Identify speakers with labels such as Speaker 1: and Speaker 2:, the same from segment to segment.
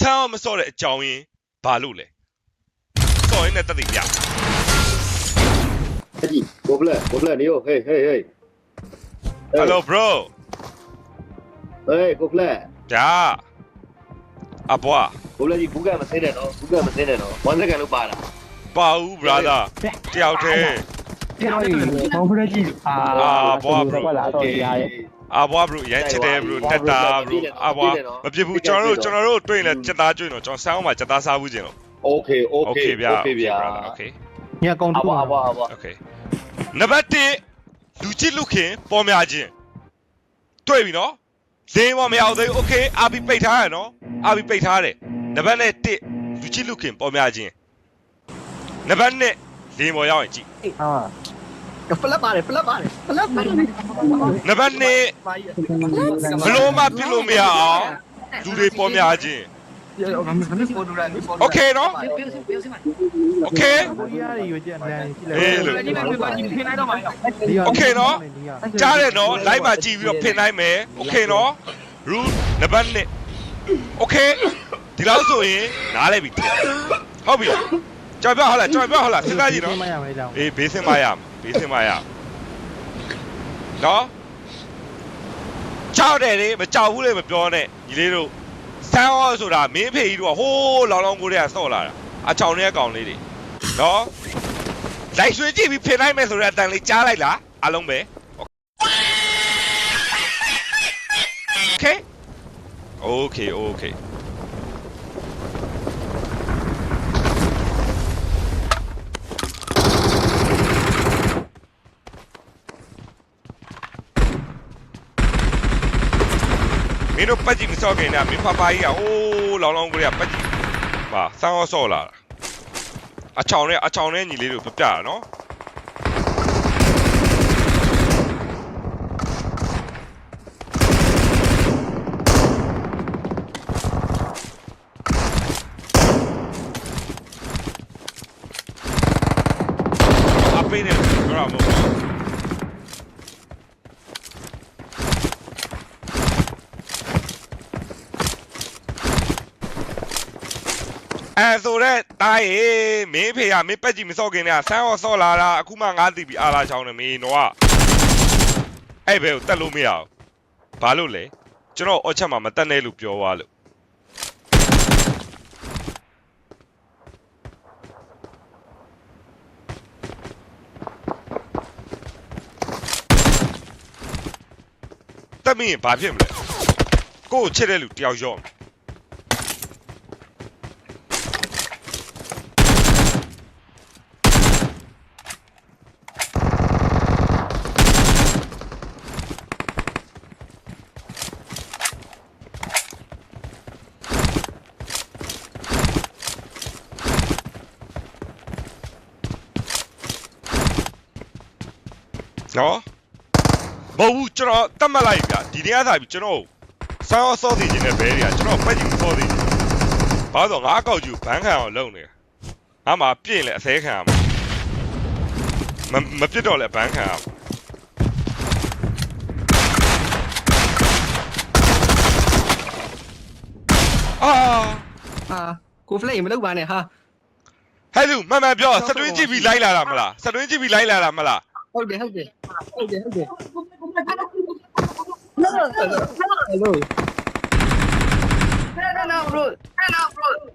Speaker 1: Sound မစော့တဲ့အကြောင်းရင်းဘာလို့လဲစော့ရင်းနဲ့တက်တည်ပြ
Speaker 2: Hey, Goblet, Neo, hey.
Speaker 1: Hello bro
Speaker 2: Hey, Goblet.
Speaker 1: ဒါအဘွား
Speaker 2: Goblet ကြီးဘူးကမစင်းနဲ့နော်ဘူးကမစင်းနဲ့နော်1 second လို့ပါလား
Speaker 1: ပါဦး brother တယောက်တည်း
Speaker 3: ကျွန်တော်ဘောဖရကြီး
Speaker 1: ဘွား bro
Speaker 3: လာတော့ရရဲ့
Speaker 1: အဘွား bro ရမ်းချစ်တယ် bro တက်တာ bro အဘွားမဖြစ်ဘူးကျွန်တော်တို့တွေ့ရင်စက်သားကျွင်းတော့ကျွန်တော်ဆောင်းမှာစက်သားစားဘူးကျင်တော့
Speaker 2: Okay
Speaker 1: ဗျာ Okay
Speaker 3: ညကောင်တူ
Speaker 2: အဘွား
Speaker 1: Okay နံပါတ်1လူချစ်လူခင်ပေါ်များခြင်းတွေ့ပြီနော်ဈေးမမရောက်သေးဘူး Okay အာဘီပိတ်ထားရနော်အာဘီပိတ်ထားတယ်နံပါတ်1လူချစ်လူခင်ပေါ်များခြင်းနံပါတ်2ဈေးမရောက်ရင်ကြည့်
Speaker 3: ဖလက်ပါတယ်နံပါတ်
Speaker 1: 2ဘလို့မှပြလို့မရအောင်လူတွေပေါ်များခြင်း Okay နော် Okay နော်ကြားတယ်နော် live မှာကြည့်ပြီးတော့ဖင်နိုင်မယ် Okay နော် rule နံပါတ်1 Okay ဒီလောက်ဆိုရင်နားလဲပြီဟုတ်ပြီကြော်ပြဟုတ်လားစဉ်းစားကြည့်နော်အေးဘေးစင်မရနော်ကြောက်တယ်လေမကြောက်ဘူးလေမပြောနဲ့ညီလေးတို့ဆန်းရောဆိုတာမင်းဖေကြီးတို့ကဟိုးလောင်လောင်ကိုတည်းကဆော့လာတာအချောင်တွေကကောင်လေးတွေနော်လိုက်ဆွေးကြည့်ပြီးဖင်နိုင်မယ်ဆိုတဲ့အတန်လေးကြားလိုက်လားအားလုံးပဲ Okay မင်းတို့ပတ်ကြည့်မစော့ခင်နဲ့မင်းဖဖကြီးကအိုးလောင်လောင်ကိုတည်းကပတ်ကြည့်ပါဆန်းရောဆော့လာတာအချောင်နဲ့ညီလေးတို့ပြပြတာနော်ပေးတယ်ပြောရမို့ဆိုတဲ့တားရေမင်းဖေကမင်းပက်ကြည့်မစော့ခင်နဲ့ဆန်းရောဆော့လာတာအခုမှငါသိပြီအားလာချောင်းနေမင်းတော့အဲ့ဘဲကိုတက်လို့မရဘူးဘာလို့လဲကျွန်တော်အော်ချက်မှာမတက်နဲ့လို့ပြောသွားလို့တက်မင်းဘာဖြစ်မလဲကို့ချစ်တဲ့လူတယောက်ရော့နော်မဟုတ်ဘူးကျွန်တော်တတ်မှတ်လိုက်ဗျာဒီနေ့အစားပြီကျွန်တော်ဆန်းရောစောစီခြင်းနဲ့ဘဲတွေကကျွန်တော်ပတ်ကြည့်စောစီဘာလို့ငါအကောက်ကျူဘန်းခံအောင်လုပ်နေငါမှပြင့်လဲအသေးခံရမှာမပြစ်တော့လဲဘန်းခံရ
Speaker 3: ကိုဖလက်မလုပ်ပါနဲ့ဟာ
Speaker 1: ဟဲ့လူမှန်ပြောစတွင်းကြည့်ပြီးလိုက်လာတာမလားစတွင်းကြည့်ပြီးလိုက်လာတာမလား
Speaker 3: ဟုတ်တယ် Hello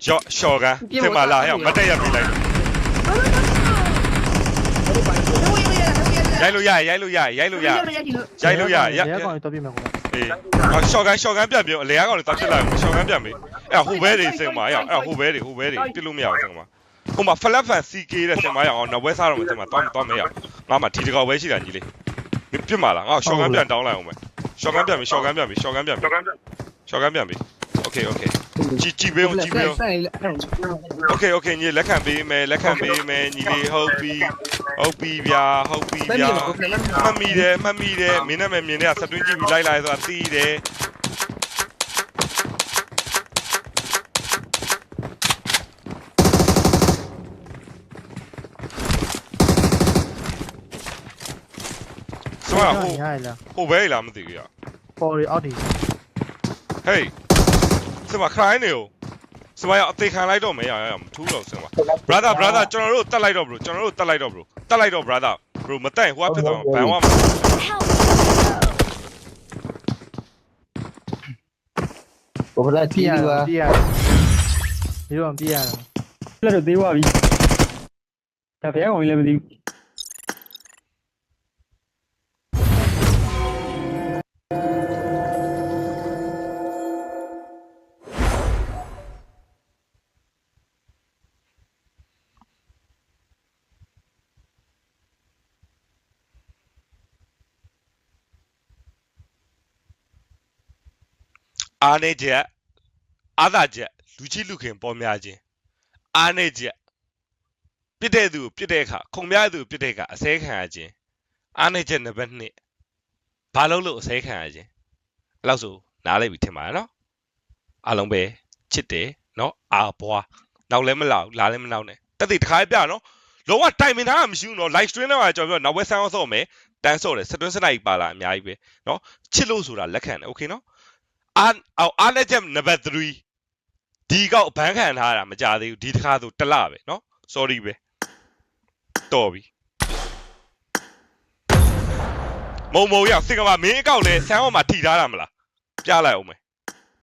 Speaker 1: ရှော့ကန်စင်မလာဟဲ့မတက်ရပြီလိုက်ရိုက်လို့ရရိုက်လို့ရ
Speaker 3: ကောင်တော့ပြမယ်ကွာ
Speaker 1: အေးရှော့ကန်ပြန်ပြောအလဲကောင်လည်းတောက်ချက်လိုက်ရှော့ကန်ပြန်ပြီအဲ့ဟိုဘဲတွေစင်မရအောင်အဲ့ဟိုဘဲတွေပြစ်လို့မရအောင်စင်မဟိုမှာ flat fan CK တဲ့စင်မရအောင်နောက်ဝဲစားတော့စင်မတော့မရငါမှဒီတကောက်ပဲရှိတာကြီးလေးပြစ်မှာလားငါရှော့ကန်ပြန်တောင်းလိုက်အောင်ပဲရှော့ကန်ပြန်ပြီ Okay ကြည့်ပေးOkay ညီလက်ခံပေးမယ်ညီလေးဟုတ်ပြီဗျာမှတ်မိတယ်မင်းနဲ့မြင်တဲ့စတွင်းကြည့်ပြီးလိုက်လာဆိုတာသိတယ်ဆိုတော့ဟိုဘဲလာမသိဘူးရ
Speaker 3: ပေါ်ရီအောက်ဒီ
Speaker 1: Hey စမခိုင်းနေ စမရောက်အသေးခံလိုက်တော့မယ်ရမထူးတော့စင်ပါ brother ကျွန်တော်တို့တက်လိုက်တော့ bro ကျွန်တော်တို့တက်လိုက်တော့ bro တက်လိုက်တော့ brother bro မတက်ဟိုကဖြစ်သွားဘန်ဝါမှာ
Speaker 2: ကိုဖလက်
Speaker 3: ပြ
Speaker 2: ကြီး
Speaker 3: ရ
Speaker 2: ပါ
Speaker 3: ပြရဒီတော့ပြရ
Speaker 4: လက်တော့သေးသွားပြီဒါဘယ်ကောင်ကြီးလည်းမသိဘူး
Speaker 1: အားနေချက်အားသာချက်လူချင်းလူခင်ပေါ်များခြင်းအားနေချက်ပြစ်တဲ့သူကိုပြစ်တဲ့အခါခုံများတဲ့သူကိုပြစ်တဲ့အခါအစဲခံရခြင်းအားနေချက်နံပါတ်2ဘာလို့အစဲခံရခြင်းအဲ့လောက်ဆိုနားလိုက်ပြီထင်ပါရဲ့နော်အားလုံးပဲချစ်တယ်နော်အာဘွားနောက်လည်းမလောက်လာလည်းမနောက်နဲ့တက်တိတစ်ခါပြနော်လုံးဝတိုင်ပင်ထားတာမရှိဘူးနော် live stream တော့ကျွန်တော်ပြောနောက်ဝက်ဆန်းအောင်ဆော့မယ်တန်းဆော့တယ်စတွင်းစနိုင်ပါလာအများကြီးပဲနော်ချစ်လို့ဆိုတာလက်ခံတယ်โอเคနော်အားလက်ချက်နံပါတ်3ဒီကောက်ဘန်းခံထားတာမကြသေးဘူးဒီတစ်ခါဆိုတစ်လပဲเนาะ sorry ပဲတော်ပြီမုံရောက်စင်ကမမင်းအကောက်လဲဆန်းအောင်မှာထိထားတာမလားပြလိုက်အောင်မယ်